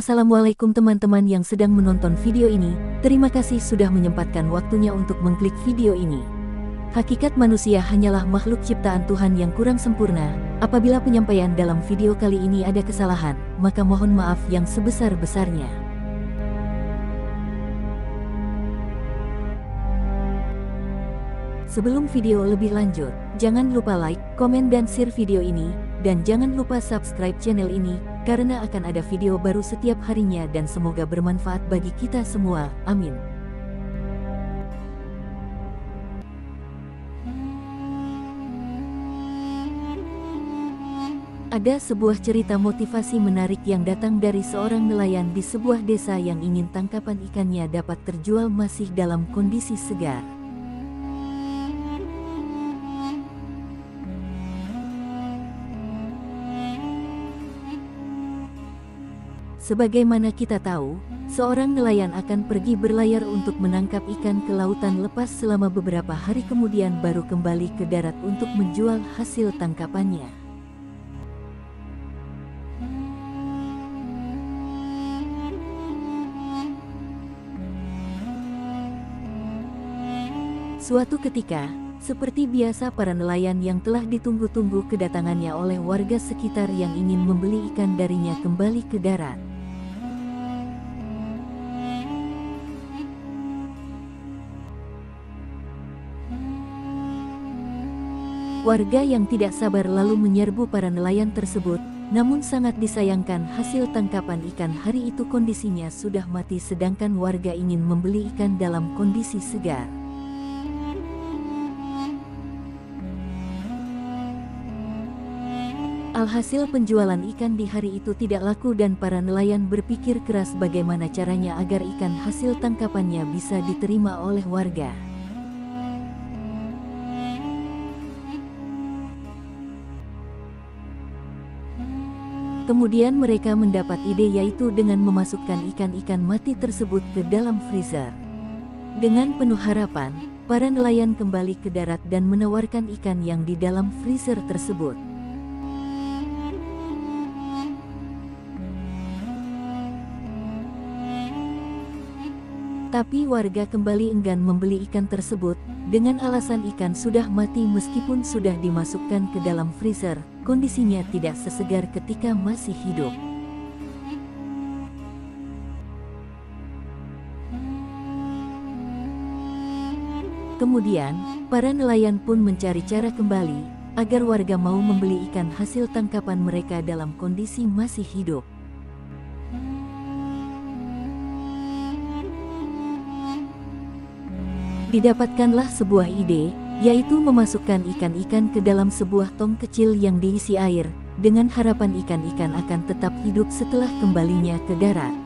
Assalamualaikum teman-teman yang sedang menonton video ini. Terima kasih sudah menyempatkan waktunya untuk mengklik video ini. Hakikat manusia hanyalah makhluk ciptaan Tuhan yang kurang sempurna. Apabila penyampaian dalam video kali ini ada kesalahan, maka mohon maaf yang sebesar-besarnya. Sebelum video lebih lanjut, jangan lupa like, komen dan share video ini, dan jangan lupa subscribe channel ini, karena akan ada video baru setiap harinya dan semoga bermanfaat bagi kita semua, amin. Ada sebuah cerita motivasi menarik yang datang dari seorang nelayan di sebuah desa yang ingin tangkapan ikannya dapat terjual masih dalam kondisi segar. Sebagaimana kita tahu, seorang nelayan akan pergi berlayar untuk menangkap ikan ke lautan lepas selama beberapa hari kemudian baru kembali ke darat untuk menjual hasil tangkapannya. Suatu ketika, seperti biasa para nelayan yang telah ditunggu-tunggu kedatangannya oleh warga sekitar yang ingin membeli ikan darinya kembali ke darat. Warga yang tidak sabar lalu menyerbu para nelayan tersebut, namun sangat disayangkan hasil tangkapan ikan hari itu kondisinya sudah mati sedangkan warga ingin membeli ikan dalam kondisi segar. Alhasil penjualan ikan di hari itu tidak laku dan para nelayan berpikir keras bagaimana caranya agar ikan hasil tangkapannya bisa diterima oleh warga. Kemudian mereka mendapat ide yaitu dengan memasukkan ikan-ikan mati tersebut ke dalam freezer. Dengan penuh harapan, para nelayan kembali ke darat dan menawarkan ikan yang di dalam freezer tersebut. Tapi warga kembali enggan membeli ikan tersebut, dengan alasan ikan sudah mati meskipun sudah dimasukkan ke dalam freezer, kondisinya tidak sesegar ketika masih hidup. Kemudian, para nelayan pun mencari cara kembali, agar warga mau membeli ikan hasil tangkapan mereka dalam kondisi masih hidup. Didapatkanlah sebuah ide, yaitu memasukkan ikan-ikan ke dalam sebuah tong kecil yang diisi air, dengan harapan ikan-ikan akan tetap hidup setelah kembalinya ke darat.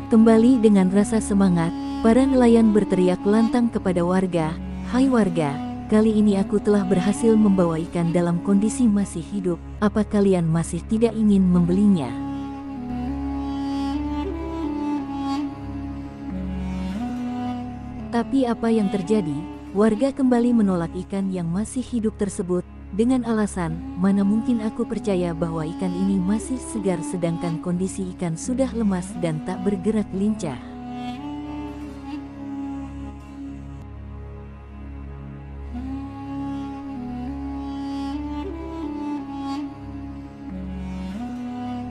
Kembali dengan rasa semangat, para nelayan berteriak lantang kepada warga, "Hai warga! Kali ini aku telah berhasil membawa ikan dalam kondisi masih hidup, apa kalian masih tidak ingin membelinya?" Tapi apa yang terjadi? Warga kembali menolak ikan yang masih hidup tersebut, dengan alasan, "Mana mungkin aku percaya bahwa ikan ini masih segar sedangkan kondisi ikan sudah lemas dan tak bergerak lincah."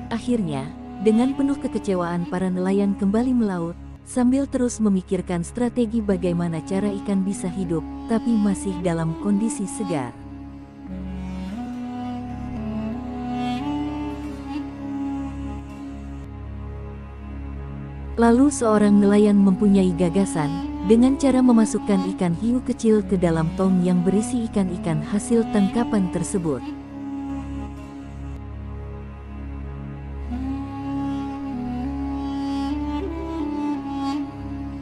Akhirnya, dengan penuh kekecewaan para nelayan kembali melaut, sambil terus memikirkan strategi bagaimana cara ikan bisa hidup, tapi masih dalam kondisi segar. Lalu seorang nelayan mempunyai gagasan, dengan cara memasukkan ikan hiu kecil ke dalam tong yang berisi ikan-ikan hasil tangkapan tersebut.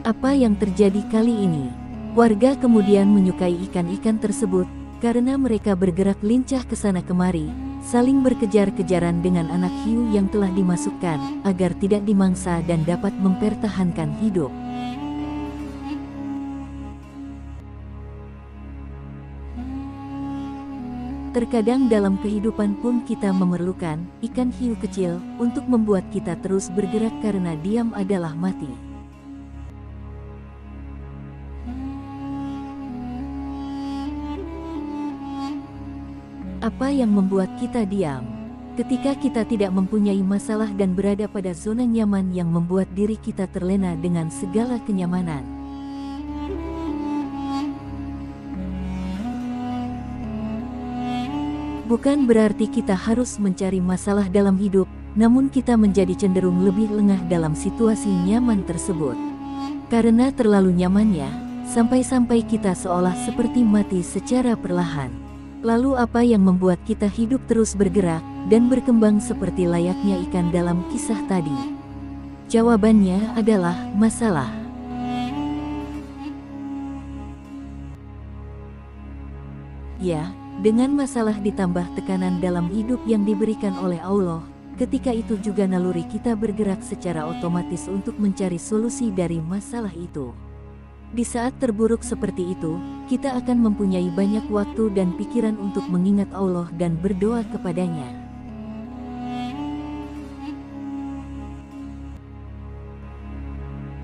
Apa yang terjadi kali ini? Warga kemudian menyukai ikan-ikan tersebut, karena mereka bergerak lincah ke sana kemari, saling berkejar-kejaran dengan anak hiu yang telah dimasukkan, agar tidak dimangsa dan dapat mempertahankan hidup. Terkadang dalam kehidupan pun kita memerlukan ikan hiu kecil untuk membuat kita terus bergerak karena diam adalah mati. Apa yang membuat kita diam? Ketika kita tidak mempunyai masalah dan berada pada zona nyaman yang membuat diri kita terlena dengan segala kenyamanan. Bukan berarti kita harus mencari masalah dalam hidup, namun kita menjadi cenderung lebih lengah dalam situasi nyaman tersebut. Karena terlalu nyamannya, sampai-sampai kita seolah seperti mati secara perlahan. Lalu apa yang membuat kita hidup terus bergerak dan berkembang seperti layaknya ikan dalam kisah tadi? Jawabannya adalah masalah. Ya, dengan masalah ditambah tekanan dalam hidup yang diberikan oleh Allah, ketika itu juga naluri kita bergerak secara otomatis untuk mencari solusi dari masalah itu. Di saat terburuk seperti itu, kita akan mempunyai banyak waktu dan pikiran untuk mengingat Allah dan berdoa kepadanya.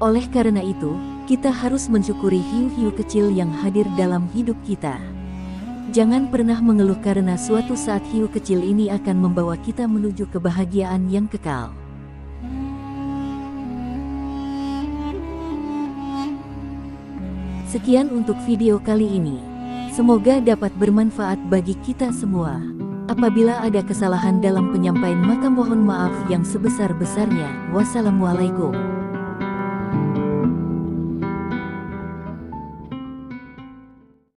Oleh karena itu, kita harus mensyukuri hiu-hiu kecil yang hadir dalam hidup kita. Jangan pernah mengeluh karena suatu saat hiu kecil ini akan membawa kita menuju kebahagiaan yang kekal. Sekian untuk video kali ini. Semoga dapat bermanfaat bagi kita semua. Apabila ada kesalahan dalam penyampaian maka mohon maaf yang sebesar-besarnya. Wassalamualaikum.